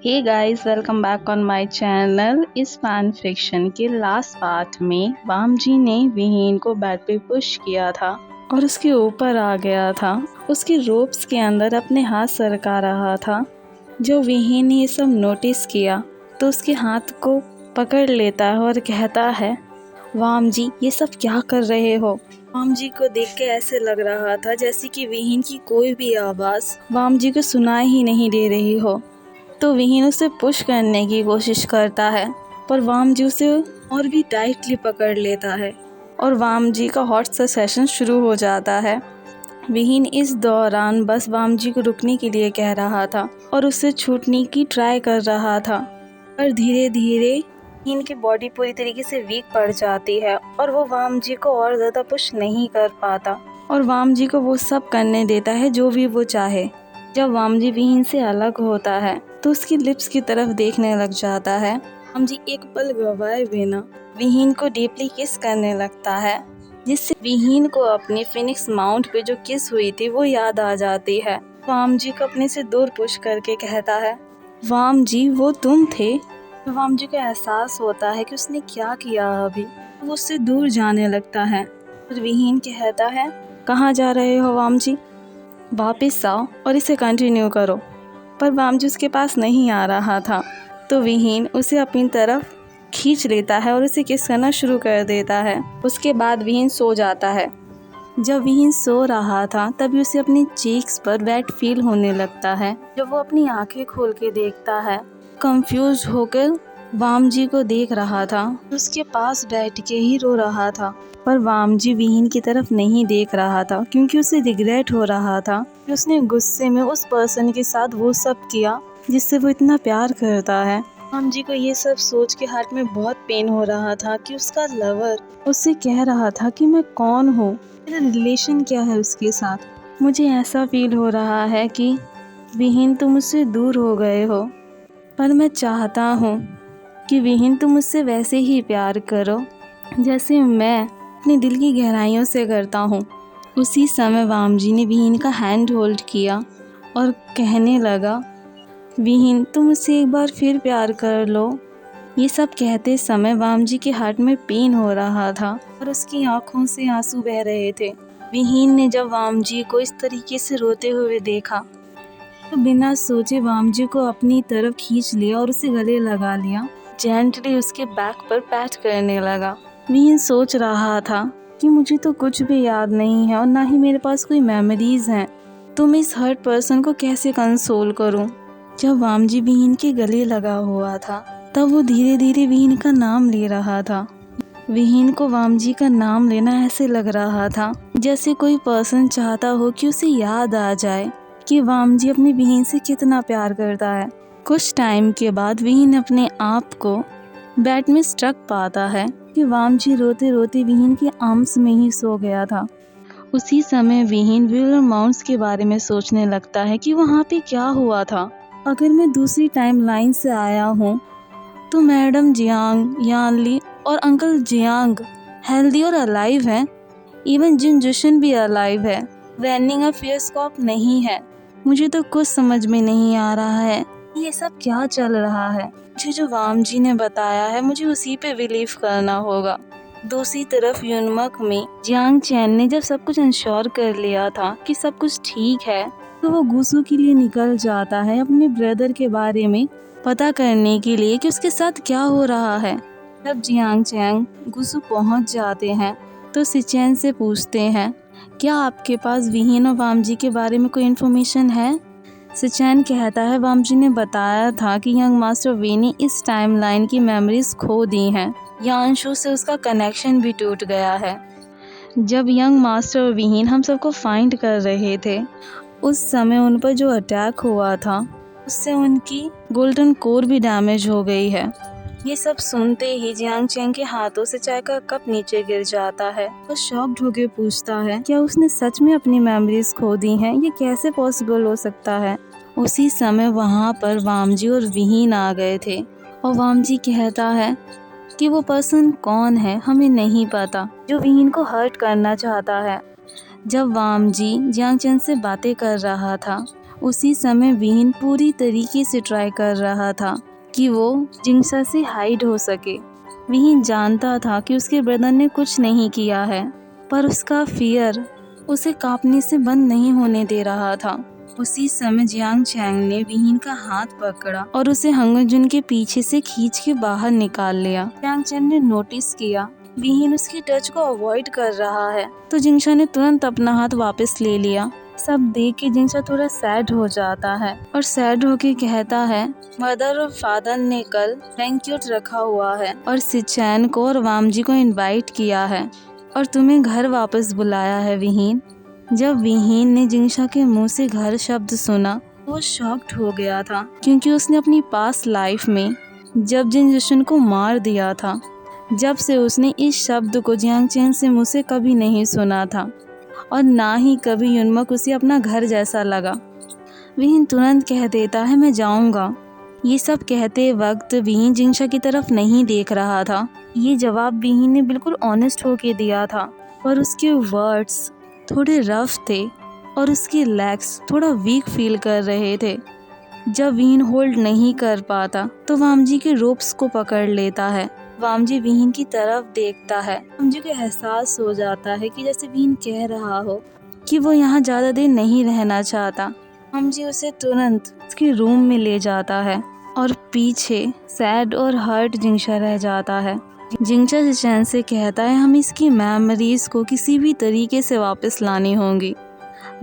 Hey guys, welcome back on my channel. इस fan fiction के last part में वाम जी ने विहीन को बेड पे पुश किया था और उसके ऊपर आ गया था। उसके रोप्स के अंदर अपने हाथ सरका रहा था। जो विहीन ने ये सब नोटिस किया तो उसके हाथ को पकड़ लेता है और कहता है, वाम जी ये सब क्या कर रहे हो। वाम जी को देख के ऐसे लग रहा था जैसे कि विहीन की कोई भी आवाज़ वाम जी को सुनाई ही नहीं दे रही हो। तो विहीन उसे पुश करने की कोशिश करता है पर वाम जी उसे और भी टाइटली पकड़ लेता है और वाम जी का हॉट सा सेशन शुरू हो जाता है। विहीन इस दौरान बस वाम जी को रुकने के लिए कह रहा था और उससे छूटने की ट्राई कर रहा था, पर धीरे धीरे विहीन की बॉडी पूरी तरीके से वीक पड़ जाती है और वो वाम जी को और ज़्यादा पुश नहीं कर पाता और वाम जी को वो सब करने देता है जो भी वो चाहे। जब वाम जी विहीन से अलग होता है तो उसकी लिप्स की तरफ देखने लग जाता है। वाम जी एक पल गवाए बिना विहीन को डीपली किस करने लगता है, जिससे विहीन को अपनी फिनिक्स माउंट पे जो किस हुई थी वो याद आ जाती है। वाम जी को अपने से दूर पुश करके कहता है, वाम जी वो तुम थे। वाम जी को एहसास होता है कि उसने क्या किया अभी। वो उससे दूर जाने लगता है और विहीन कहता है, कहाँ जा रहे हो वाम जी, वापस आओ और इसे कंटिन्यू करो। पर वाम जी उसके पास नहीं आ रहा था तो विहीन उसे अपनी तरफ खींच लेता है और उसे किस करना शुरू कर देता है। उसके बाद विहीन सो जाता है। जब विहीन सो रहा था तभी उसे अपनी चीक्स पर वेट फील होने लगता है। जब वो अपनी आंखें खोल के देखता है, कंफ्यूज होकर वाम जी को देख रहा था, उसके पास बैठ के ही रो रहा था। पर वाम जी विहीन की तरफ नहीं देख रहा था क्योंकि उसे रिग्रेट हो रहा था कि उसने गुस्से में उस पर्सन के साथ वो सब किया जिससे वो इतना प्यार करता है। वाम जी को ये सब सोच के हार्ट में बहुत पेन हो रहा था कि उसका लवर उससे कह रहा था कि मैं कौन हूँ, मेरा रिलेशन क्या है उसके साथ। मुझे ऐसा फील हो रहा है कि विहीन तुम मुझसे दूर हो गए हो, पर मैं चाहता हूँ कि विहीन तुम मुझसे वैसे ही प्यार करो जैसे मैं अपने दिल की गहराइयों से करता हूँ। उसी समय वाम जी ने विहीन का हैंड होल्ड किया और कहने लगा, विहीन तुम मुझसे एक बार फिर प्यार कर लो। ये सब कहते समय वाम जी के हार्ट में पेन हो रहा था और उसकी आंखों से आंसू बह रहे थे। विहीन ने जब वाम जी को इस तरीके से रोते हुए देखा तो बिना सोचे वाम जी को अपनी तरफ खींच लिया और उसे गले लगा लिया। जेंटली उसके बैक पर पैट करने लगा। विहीन सोच रहा था कि मुझे तो कुछ भी याद नहीं है और ना ही मेरे पास कोई मेमोरीज हैं, तो मैं इस हर्ट पर्सन को कैसे कंसोल करूं। जब वाम जी विहीन के गले लगा हुआ था तब वो धीरे धीरे विहीन का नाम ले रहा था। विहीन को वाम जी का नाम लेना ऐसे लग रहा था जैसे कोई पर्सन चाहता हो कि उसे याद आ जाए कि वाम जी अपनी विहीन से कितना प्यार करता है। कुछ टाइम के बाद विहीन अपने आप को बेड में स्ट्रक पाता है कि वाम जी रोते रोते विहीन के आर्म्स में ही सो गया था। उसी समय विहीन विलर माउंट्स के बारे में सोचने लगता है कि वहाँ पे क्या हुआ था। अगर मैं दूसरी टाइम लाइन से आया हूँ तो मैडम जियांग, यानली और अंकल जियांग हेल्दी और अलाइव हैं। इवन जिन जुशन भी अलाइव है। रनिंग अ फेयर कॉप नहीं है। मुझे तो कुछ समझ में नहीं आ रहा है ये सब क्या चल रहा है। मुझे जो वाम जी ने बताया है मुझे उसी पे बिलीव करना होगा। दूसरी तरफ यूनमक में जियांग चैन ने जब सब कुछ इंश्योर कर लिया था कि सब कुछ ठीक है तो वो गुसू के लिए निकल जाता है अपने ब्रदर के बारे में पता करने के लिए कि उसके साथ क्या हो रहा है। जब जियांग चैंग गुसू पहुंच जाते हैं तो सिचैन से पूछते हैं, क्या आपके पास विहीन और वाम जी के बारे में कोई इन्फॉर्मेशन है। सिचैन कहता है, वाम जी ने बताया था कि यंग मास्टर वे ने इस टाइमलाइन की मेमोरीज खो दी हैं। यांशु से उसका कनेक्शन भी टूट गया है। जब यंग मास्टर और विहीन हम सबको फाइंड कर रहे थे उस समय उन पर जो अटैक हुआ था उससे उनकी गोल्डन कोर भी डैमेज हो गई है। ये सब सुनते ही जियांग चैंग के हाथों से चाय का कप नीचे गिर जाता है। वो शॉक्ड होकर पूछता है, क्या उसने सच में अपनी मेमोरीज खो दी हैं? ये कैसे पॉसिबल हो सकता है। उसी समय वहाँ पर वाम जी और विहीन आ गए थे और वाम जी कहता है कि वो पर्सन कौन है हमें नहीं पता जो विहीन को हर्ट करना चाहता है। जब वाम जी जियांग चैंग से बातें कर रहा था उसी समय विहीन पूरी तरीके से ट्राई कर रहा था कि वो जिंगशा से हाइड हो सके। विहीन जानता था कि उसके ब्रदर ने कुछ नहीं किया है, पर उसका फियर उसे कांपने से बंद नहीं होने दे रहा था। उसी समय जियांग चैंग ने विहीन का हाथ पकड़ा और उसे हंगजुन के पीछे से खींच के बाहर निकाल लिया। जियांग चैंग ने नोटिस किया विहीन उसकी टच को अवॉइड कर रहा है, तो जिंगशा ने तुरंत अपना हाथ वापस ले लिया। सब देख के जिंगशा थोड़ा सैड हो जाता है और सैड होके कहता है, मदर और फादर ने कल बैंक्वेट रखा हुआ है और सिचैन को और वामजी को इनवाइट किया है और तुम्हें घर वापस बुलाया है विहीन। जब विहीन ने जिंगशा के मुंह से घर शब्द सुना, वो शॉक्ड हो गया था, क्योंकि उसने अपनी पास्ट लाइफ में जब जिंगशन को मार दिया था, जब से उसने इस शब्द को जियांग चैंग से मुंह से कभी नहीं सुना था और ना ही कभी युनमक उसे अपना घर जैसा लगा। विहीन तुरंत कह देता है, मैं जाऊंगा। ये सब कहते वक्त विहीन जिंगशा की तरफ नहीं देख रहा था। ये जवाब विहीन ने बिल्कुल ऑनेस्ट होके दिया था, पर उसके वर्ड्स थोड़े रफ थे और उसके लेग्स थोड़ा वीक फील कर रहे थे। जब विहीन होल्ड नहीं कर पाता तो वामजी के रोप्स को पकड़ लेता है। वामजी विहीन की तरफ देखता है। वामजी को एहसास हो जाता है कि जैसे विहीन कह रहा हो कि वो यहाँ ज्यादा देर नहीं रहना चाहता। वामजी उसे तुरंत उसके रूम में ले जाता है और पीछे सैड और हर्ट जिंगशा रह जाता है। जिंगशा सिचैन से कहता है, हम इसकी मेमोरीज को किसी भी तरीके से वापस लानी होंगी।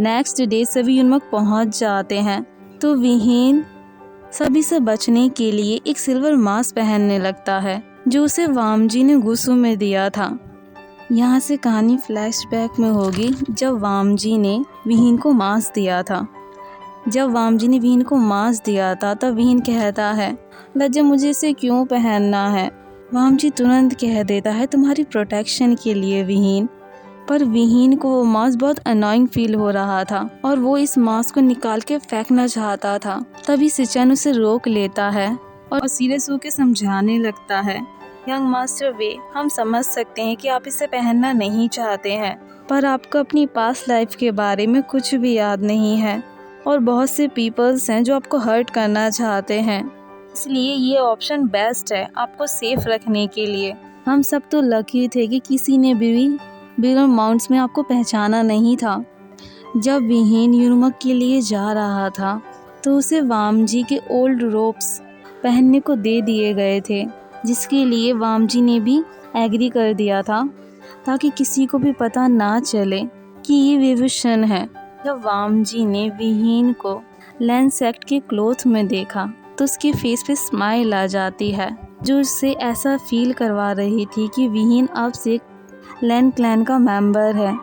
नेक्स्ट डे सभी युनमक पहुंच जाते हैं तो विहीन सभी से बचने के लिए एक सिल्वर मास्क पहनने लगता है जो उसे वामजी ने गुस्सू में दिया था। यहाँ से कहानी फ्लैशबैक में होगी जब वामजी ने विहीन को मास्क दिया था। जब वामजी ने विहीन को मास्क दिया था तब विहीन कहता है, लज्जा मुझे इसे क्यों पहनना है। वामजी तुरंत कह देता है, तुम्हारी प्रोटेक्शन के लिए विहीन। पर विहीन को वो मास्क बहुत अनोइंग फील हो रहा था और वो इस मास्क को निकाल के फेंकना चाहता था। तभी सिचैन उसे रोक लेता है और सीरियस होकर समझाने लगता है, यंग मास्टर वे, हम समझ सकते हैं कि आप इसे पहनना नहीं चाहते हैं, पर आपको अपनी पास्ट लाइफ के बारे में कुछ भी याद नहीं है और बहुत से पीपल्स हैं जो आपको हर्ट करना चाहते हैं, इसलिए ये ऑप्शन बेस्ट है आपको सेफ रखने के लिए। हम सब तो लकी थे कि किसी ने भी बिगर माउंट्स में आपको पहचाना नहीं था। जब विहीन युनमक के लिए जा रहा था तो उसे वामजी के ओल्ड रोप्स पहनने को दे दिए गए थे, जिसके लिए वामजी ने भी एग्री कर दिया था ताकि किसी को भी पता ना चले कि ये विभूषण है। जब वामजी ने विहीन को लैंडसेक्ट के क्लोथ में देखा तो उसके फेस पे स्माइल आ जाती है, जो उससे ऐसा फील करवा रही थी कि विहीन अब से लैंड क्लैन का मेंबर है।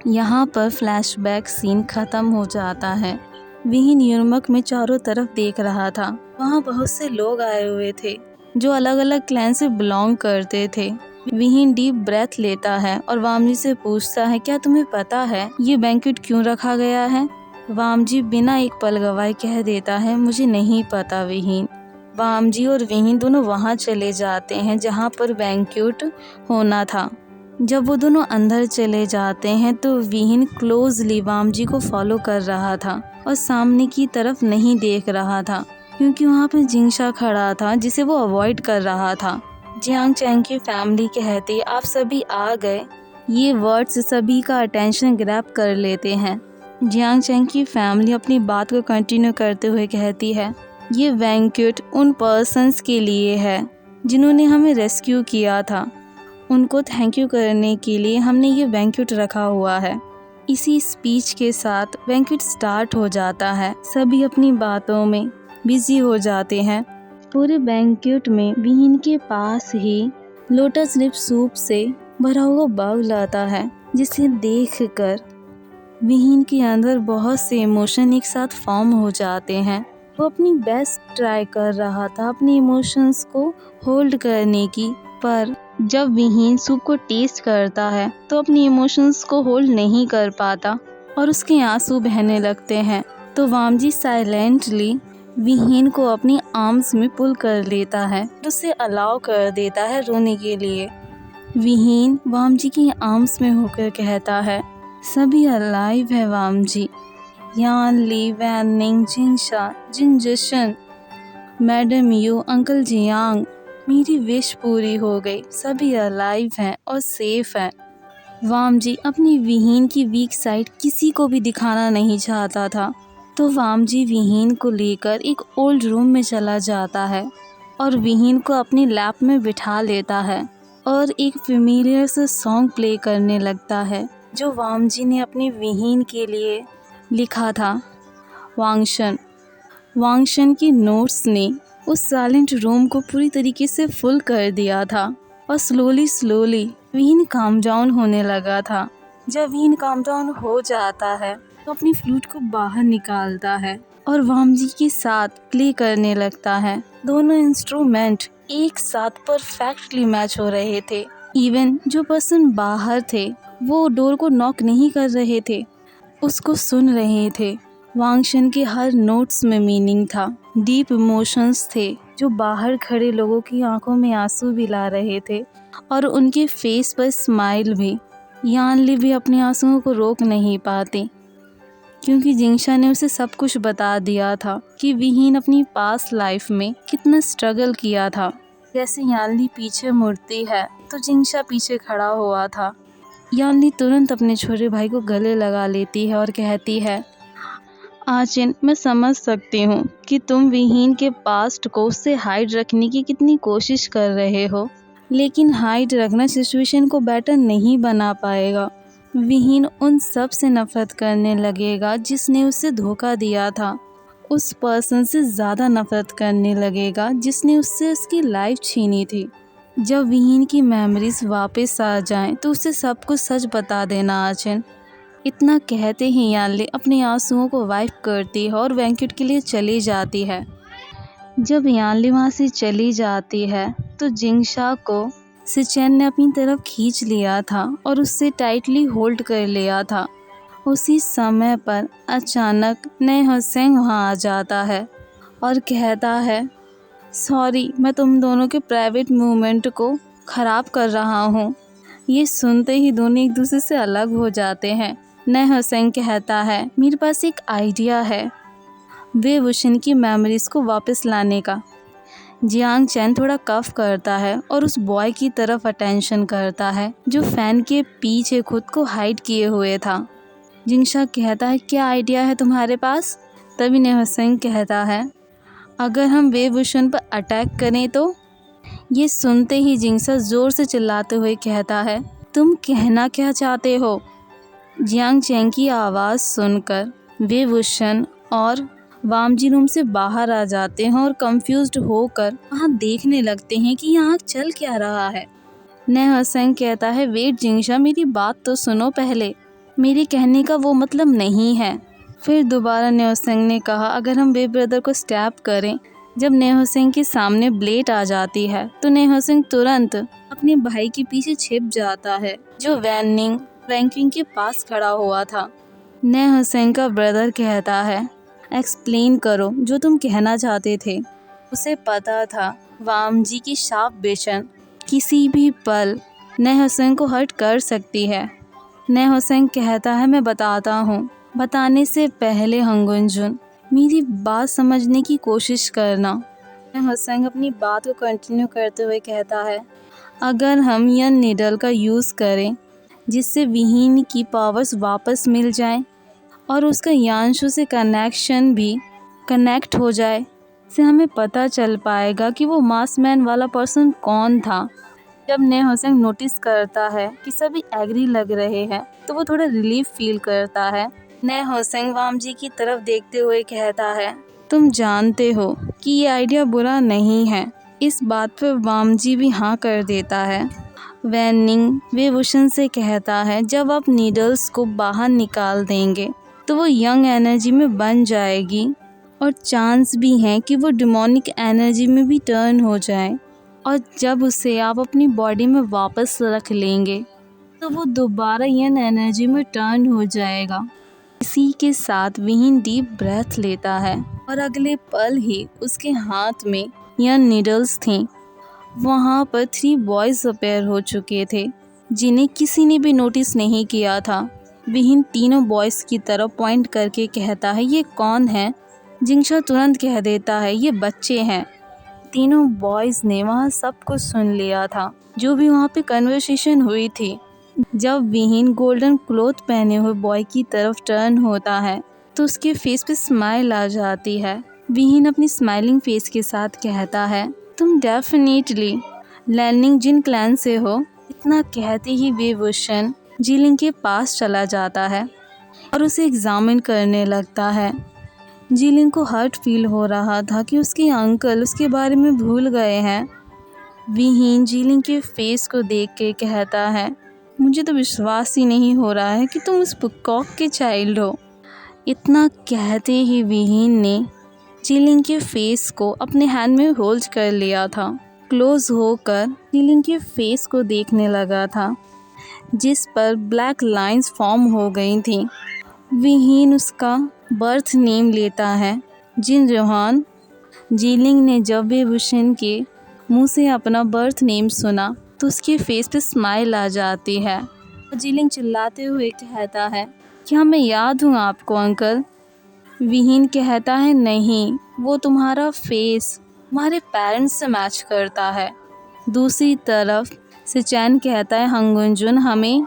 यहाँ पर फ्लैशबैक सीन खत्म हो जाता है। विहीन युनमक में चारों तरफ देख रहा था। वहाँ बहुत से लोग आए हुए थे जो अलग अलग क्लैन से बिलोंग करते थे। विहीन डीप ब्रेथ लेता है और वामजी से पूछता है, क्या तुम्हें पता है ये बैंक्वेट क्यों रखा गया है। वामजी बिना एक पल गवाए कह देता है, मुझे नहीं पता विहीन। वामजी और विहीन दोनों वहाँ चले जाते हैं जहाँ पर बैंक्वेट होना था। जब वो दोनों अंदर चले जाते हैं तो विहीन क्लोजली वामजी को फॉलो कर रहा था और सामने की तरफ नहीं देख रहा था, क्योंकि वहाँ पर जिंगशा खड़ा था जिसे वो अवॉइड कर रहा था। जियांग चैंग की फैमिली कहती, आप सभी आ गए। ये वर्ड्स सभी का अटेंशन ग्रैब कर लेते हैं। जियांग चैंग की फैमिली अपनी बात को कंटिन्यू करते हुए कहती है, ये बैंक्वेट उन पर्सन्स के लिए है जिन्होंने हमें रेस्क्यू किया था। उनको थैंक यू करने के लिए हमने ये बैंक्वेट रखा हुआ है। इसी स्पीच के साथ बैंक्वेट स्टार्ट हो जाता है। सभी अपनी बातों में बिजी हो जाते हैं। पूरे बैंक्वेट में विहीन के पास ही लोटस लिप सूप से भरा हुआ बाउल आता है, जिसे देखकर विहीन के अंदर बहुत से इमोशन एक साथ फॉर्म हो जाते हैं। वो अपनी बेस्ट ट्राई कर रहा था अपनी इमोशंस को होल्ड करने की, पर जब विहीन सूप को टेस्ट करता है तो अपनी इमोशंस को होल्ड नहीं कर पाता और उसके आंसू बहने लगते हैं। तो वामजी साइलेंटली विहीन को अपनी आर्म्स में पुल कर लेता है, उसे अलाउ कर देता है रोने के लिए। विहीन वामजी की आर्म्स में होकर कहता है, सभी अलाइव है वामजी, Yan Li, Wan Ning, Jingsha, जिनजशन, मैडम यू, अंकल जियांग, मेरी विश पूरी हो गई। सभी अलाइव हैं और सेफ हैं। वाम जी अपनी विहीन की वीक साइड किसी को भी दिखाना नहीं चाहता था, तो वाम जी विहीन को लेकर एक ओल्ड रूम में चला जाता है और विहीन को अपनी लैप में बिठा लेता है और एक फेमिलियर सा सॉन्ग प्ले करने लगता है जो वाम जी ने अपनी विहीन के लिए लिखा था। वांगशन की नोट्स ने उस साइलेंट रूम को पूरी तरीके से फुल कर दिया था और स्लोली विहीन काम डाउन होने लगा था। जब विहीन काम डाउन हो जाता है तो अपनी फ्लूट को बाहर निकालता है और वाम जी के साथ प्ले करने लगता है। दोनों इंस्ट्रूमेंट एक साथ परफेक्टली मैच हो रहे थे। इवन जो पर्सन बाहर थे वो डोर को नॉक नहीं कर रहे थे, उसको सुन रहे थे। वांगशन के हर नोट्स में मीनिंग था, डीप इमोशंस थे जो बाहर खड़े लोगों की आंखों में आंसू भी ला रहे थे और उनके फेस पर स्माइल भी। यानली भी अपने आंसुओं को रोक नहीं पाती क्योंकि जिंगशा ने उसे सब कुछ बता दिया था कि विहीन अपनी पास्ट लाइफ में कितना स्ट्रगल किया था। जैसे यानली पीछे मुड़ती है तो जिंगशा पीछे खड़ा हुआ था। यानली तुरंत अपने छोटे भाई को गले लगा लेती है और कहती है, आचिन, मैं समझ सकती हूँ कि तुम विहीन के पास्ट को उससे हाइड रखने की कितनी कोशिश कर रहे हो, लेकिन हाइड रखना सिचुएशन को बेटर नहीं बना पाएगा। विहीन उन सब से नफरत करने लगेगा जिसने उसे धोखा दिया था, उस पर्सन से ज़्यादा नफरत करने लगेगा जिसने उससे उसकी लाइफ छीनी थी। जब विहीन की मेमोरीज वापस आ जाएं तो उसे सब कुछ सच बता देना आचिन। इतना कहते ही यानली अपने आंसुओं को वाइप करती है और बैंक्वेट के लिए चली जाती है। जब यानली वहाँ से चली जाती है तो जिंगशा को सिचेन ने अपनी तरफ खींच लिया था और उससे टाइटली होल्ड कर लिया था। उसी समय पर अचानक नए हुसैन वहाँ आ जाता है और कहता है, सॉरी, मैं तुम दोनों के प्राइवेट मूवमेंट को ख़राब कर रहा हूँ। ये सुनते ही दोनों एक दूसरे से अलग हो जाते हैं। नए हुसैन कहता है, मेरे पास एक आइडिया है वे वुशन की मेमोरीज को वापस लाने का। जियांग चैन थोड़ा कफ करता है और उस बॉय की तरफ अटेंशन करता है जो फैन के पीछे खुद को हाइड किए हुए था। जिंगशा कहता है, क्या आइडिया है तुम्हारे पास? तभी नए हुसैन कहता है, अगर हम वे वुशन पर अटैक करें तो? ये सुनते ही जिंगशा ज़ोर से चिल्लाते हुए कहता है, तुम कहना क्या चाहते हो? जियांग चैंग की आवाज़ सुनकर वे वुशन और वामजी रूम से बाहर आ जाते हैं और कंफ्यूज्ड होकर वहाँ देखने लगते हैं कि यहाँ चल क्या रहा है। नए हुसैन कहता है, वेट जिंगशा, मेरी बात तो सुनो पहले, मेरे कहने का वो मतलब नहीं है। फिर दोबारा नए हुसैन ने कहा, अगर हम वे ब्रदर को स्टैब करें। जब नए हुसैन के सामने ब्लेड आ जाती है तो नए हुसैन तुरंत अपने भाई के पीछे छिप जाता है जो वैंकिंग के पास खड़ा हुआ था। नए हुसैन का ब्रदर कहता है, एक्सप्लेन करो जो तुम कहना चाहते थे। उसे पता था वामजी की शार्प विजन किसी भी पल नए हुसैन को हर्ट कर सकती है। नए हुसैन कहता है, मैं बताता हूँ। बताने से पहले हंगुनजुन, मेरी बात समझने की कोशिश करना। नए हुसैन अपनी बात को कंटिन्यू करते हुए कहता है, अगर हम यह नीडल का यूज़ करें जिससे विहीन की पावर्स वापस मिल जाएं और उसका यांशु से कनेक्शन भी कनेक्ट हो जाए, से हमें पता चल पाएगा कि वो मास्क मैन वाला पर्सन कौन था। जब नए हुसैन नोटिस करता है कि सभी एग्री लग रहे हैं तो वो थोड़ा रिलीफ फील करता है। नए हुसैन वामजी की तरफ देखते हुए कहता है, तुम जानते हो कि ये आइडिया बुरा नहीं है। इस बात पर वामजी भी हाँ कर देता है। वैनिंग वे वुशन से कहता है, जब आप नीडल्स को बाहर निकाल देंगे तो वो यंग एनर्जी में बन जाएगी और चांस भी है कि वो डिमोनिक एनर्जी में भी टर्न हो जाए, और जब उसे आप अपनी बॉडी में वापस रख लेंगे तो वो दोबारा यंग एनर्जी में टर्न हो जाएगा। इसी के साथ विहीन डीप ब्रेथ लेता है और अगले पल ही उसके हाथ में यंग नीडल्स थी। वहाँ पर 3 बॉयज़ अपेयर हो चुके थे जिन्हें किसी ने भी नोटिस नहीं किया था। विहीन तीनों बॉयज़ की तरफ पॉइंट करके कहता है, ये कौन है? जिंगशा तुरंत कह देता है, ये बच्चे हैं। तीनों बॉयज़ ने वहाँ सब कुछ सुन लिया था, जो भी वहाँ पे कन्वर्सेशन हुई थी। जब विहीन गोल्डन क्लॉथ पहने हुए बॉय की तरफ टर्न होता है तो उसके फेस पे स्माइल आ जाती है। विहीन अपनी स्माइलिंग फेस के साथ कहता है, तुम डेफिनेटली लैनिंग जिन क्लैन से हो। इतना कहते ही विभूषण जीलिंग के पास चला जाता है और उसे एग्जामिन करने लगता है। जीलिंग को हर्ट फील हो रहा था कि उसके अंकल उसके बारे में भूल गए हैं। विहीन जीलिंग के फेस को देख के कहता है, मुझे तो विश्वास ही नहीं हो रहा है कि तुम उस पिकॉक के चाइल्ड हो। इतना कहते ही विहीन ने जीलिंग के फेस को अपने हैंड में होल्ड कर लिया था। क्लोज होकर जीलिंग के फेस को देखने लगा था, जिस पर ब्लैक लाइंस फॉर्म हो गई थी। विहीन उसका बर्थ नेम लेता है, जिन रोहान। जीलिंग ने जब विभूषण के मुंह से अपना बर्थ नेम सुना तो उसके फेस पे स्माइल आ जाती है। जीलिंग चिल्लाते हुए कहता है, क्या मैं याद हूँ आपको अंकल? विहीन कहता है, नहीं, वो तुम्हारा फेस हमारे पेरेंट्स से मैच करता है। दूसरी तरफ सिचैन कहता है, हंगुंजुन, हमें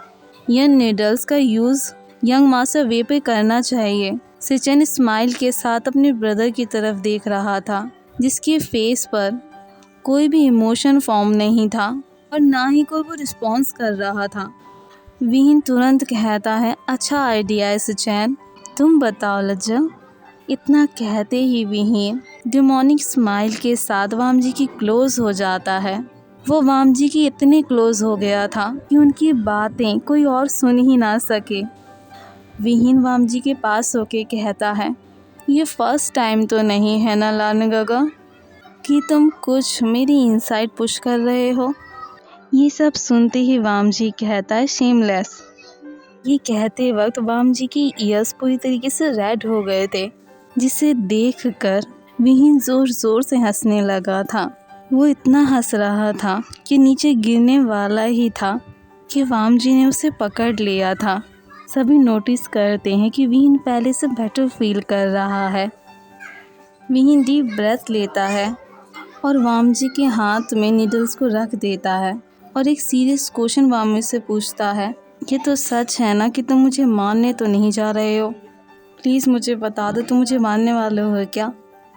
यंग नीडल्स का यूज़ यंग मास्टर वे पे करना चाहिए। सिचैन स्माइल के साथ अपने ब्रदर की तरफ देख रहा था, जिसके फेस पर कोई भी इमोशन फॉर्म नहीं था और ना ही कोई वो रिस्पॉन्स कर रहा था। विहीन तुरंत कहता है, अच्छा आइडिया है सिचैन, तुम बताओ लज्जा। इतना कहते ही विहीन डिमोनिक स्माइल के साथ वामजी की क्लोज हो जाता है। वो वामजी की इतने क्लोज हो गया था कि उनकी बातें कोई और सुन ही ना सके। विहीन वामजी के पास होके कहता है, ये फर्स्ट टाइम तो नहीं है ना लानगगा कि तुम कुछ मेरी इनसाइड पुश कर रहे हो? ये सब सुनते ही वामजी कहता है, शेमलेस। ये कहते वक्त वामजी की ईयर्स पूरी तरीके से रेड हो गए थे, जिसे देखकर विहीन जोर जोर से हंसने लगा था। वो इतना हंस रहा था कि नीचे गिरने वाला ही था कि वामजी ने उसे पकड़ लिया था। सभी नोटिस करते हैं कि विहीन पहले से बेटर फील कर रहा है। विहीन डीप ब्रेथ लेता है और वामजी के हाथ में नीडल्स को रख देता है और एक सीरियस क्वेश्चन वामजी से पूछता है, ये तो सच है ना कि तुम मुझे मारने तो नहीं जा रहे हो? प्लीज़ मुझे बता दो, तुम मुझे मारने वाले हो क्या?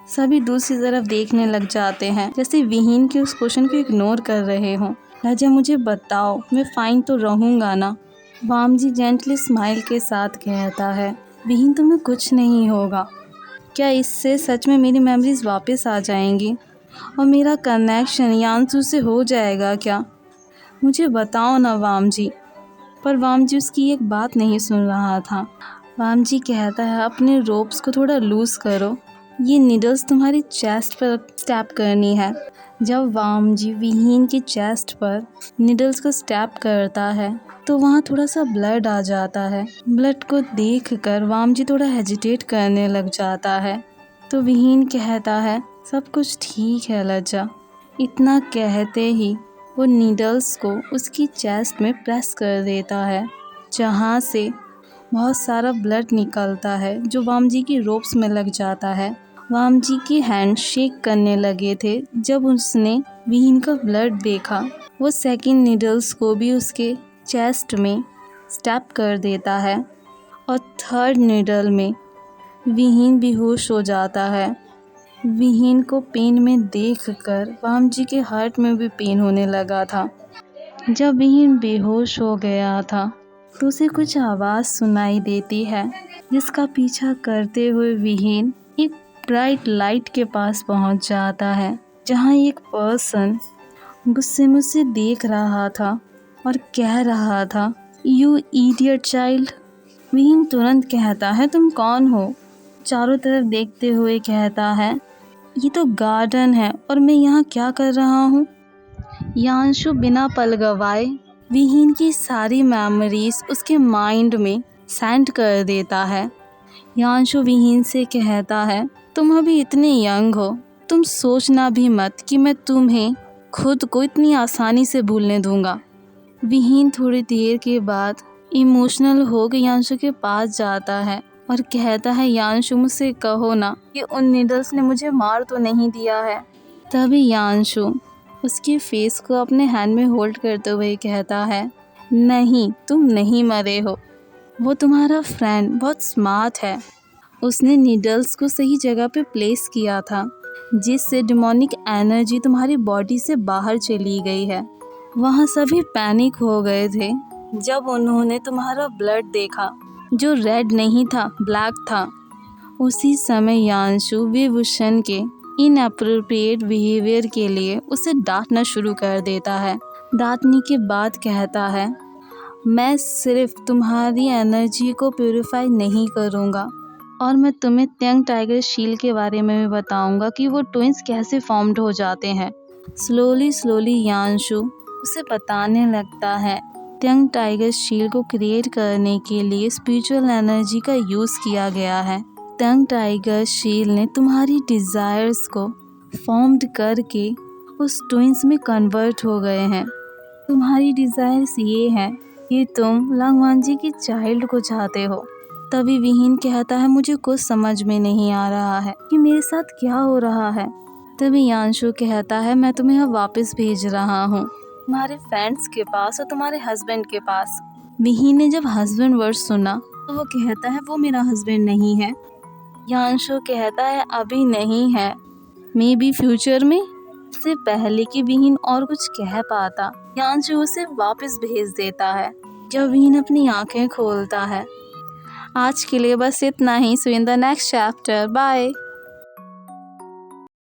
सभी दूसरी तरफ देखने लग जाते हैं, जैसे विहीन के उस क्वेश्चन को इग्नोर कर रहे हों। राजा, मुझे बताओ, मैं फाइन तो रहूँगा ना? वामजी जेंटली स्माइल के साथ कहता है, विहीन, तुम्हें कुछ नहीं होगा। क्या इससे सच में मेरी मेमोरीज वापस आ जाएंगी और मेरा कनेक्शन यांसू से हो जाएगा क्या? मुझे बताओ ना वामजी। पर वामजी उसकी एक बात नहीं सुन रहा था। वामजी कहता है, अपने रोप्स को थोड़ा लूज़ करो, ये नीडल्स तुम्हारी चेस्ट पर स्टैप करनी है। जब वामजी विहीन की चेस्ट पर नीडल्स को स्टैप करता है तो वहाँ थोड़ा सा ब्लड आ जाता है। ब्लड को देखकर वामजी थोड़ा हेजिटेट करने लग जाता है। तो विहीन कहता है, सब कुछ ठीक है लज्जा। इतना कहते ही वो नीडल्स को उसकी चेस्ट में प्रेस कर देता है, जहाँ से बहुत सारा ब्लड निकलता है जो वामजी की रोप्स में लग जाता है। वामजी की हैंड शेक करने लगे थे जब उसने विहीन का ब्लड देखा। वो सेकंड नीडल्स को भी उसके चेस्ट में स्टैप कर देता है और थर्ड नीडल में विहीन बेहोश हो जाता है। विहीन को पेन में देखकर वामजी के हार्ट में भी पेन होने लगा था। जब विहीन बेहोश हो गया था तो उसे कुछ आवाज़ सुनाई देती है, जिसका पीछा करते हुए विहीन एक ब्राइट लाइट के पास पहुंच जाता है, जहां एक पर्सन गुस्से में उसे देख रहा था और कह रहा था, यू इडियट चाइल्ड। विहीन तुरंत कहता है, तुम कौन हो? चारों तरफ देखते हुए कहता है, ये तो गार्डन है और मैं यहाँ क्या कर रहा हूँ? यांशु बिना पल गवाए विहीन की सारी मेमोरीज उसके माइंड में सेंड कर देता है। यांशु विहीन से कहता है, तुम अभी इतने यंग हो, तुम सोचना भी मत कि मैं तुम्हें खुद को इतनी आसानी से भूलने दूंगा। विहीन थोड़ी देर के बाद इमोशनल होकर यांशु के पास जाता है और कहता है, यांशु मुझसे कहो ना कि उन नीडल्स ने मुझे मार तो नहीं दिया है। तभी यांशु उसके फेस को अपने हैंड में होल्ड करते हुए कहता है, नहीं, तुम नहीं मरे हो। वो तुम्हारा फ्रेंड बहुत स्मार्ट है। उसने नीडल्स को सही जगह पे प्लेस किया था, जिससे डिमोनिक एनर्जी तुम्हारी बॉडी से बाहर चली गई है। वहाँ सभी पैनिक हो गए थे जब उन्होंने तुम्हारा ब्लड देखा, जो रेड नहीं था, ब्लैक था। उसी समय यांशु विभूषण के इनएप्रोप्रिएट बिहेवियर के लिए उसे डांटना शुरू कर देता है। डांटने के बाद कहता है, मैं सिर्फ तुम्हारी एनर्जी को प्यूरिफाई नहीं करूँगा, और मैं तुम्हें त्यंग टाइगर शील के बारे में भी बताऊंगा कि वो ट्विंस कैसे फॉर्म्ड हो जाते हैं। स्लोली यांशु उसे बताने लगता है, त्यंग टाइगर शील को क्रिएट करने के लिए स्पिरिचुअल एनर्जी का यूज़ किया गया है। त्यंग टाइगर शील ने तुम्हारी डिज़ायर्स को फॉर्म्ड करके उस ट्विंस में कन्वर्ट हो गए हैं। तुम्हारी डिज़ायर्स ये हैं कि तुम लांगवांजी की चाइल्ड को चाहते हो। तभी विहीन कहता है, मुझे कुछ समझ में नहीं आ रहा है कि मेरे साथ क्या हो रहा है। तभी यांशु कहता है, मैं तुम्हें अब वापस भेज रहा हूँ तुम्हारे फ्रेंड्स के पास और तुम्हारे हस्बैंड के पास। विहीन ने जब हस्बैंड वर्ड सुना तो वो कहता है, वो मेरा हस्बैंड नहीं है। यांशु कहता है, अभी नहीं है, मे बी फ्यूचर में। इससे पहले कि विहीन और कुछ कह पाता, यांशु उसे वापस भेज देता है। जब विहीन अपनी आंखें खोलता है। आज के लिए बस इतना ही। See you in the next chapter. Bye.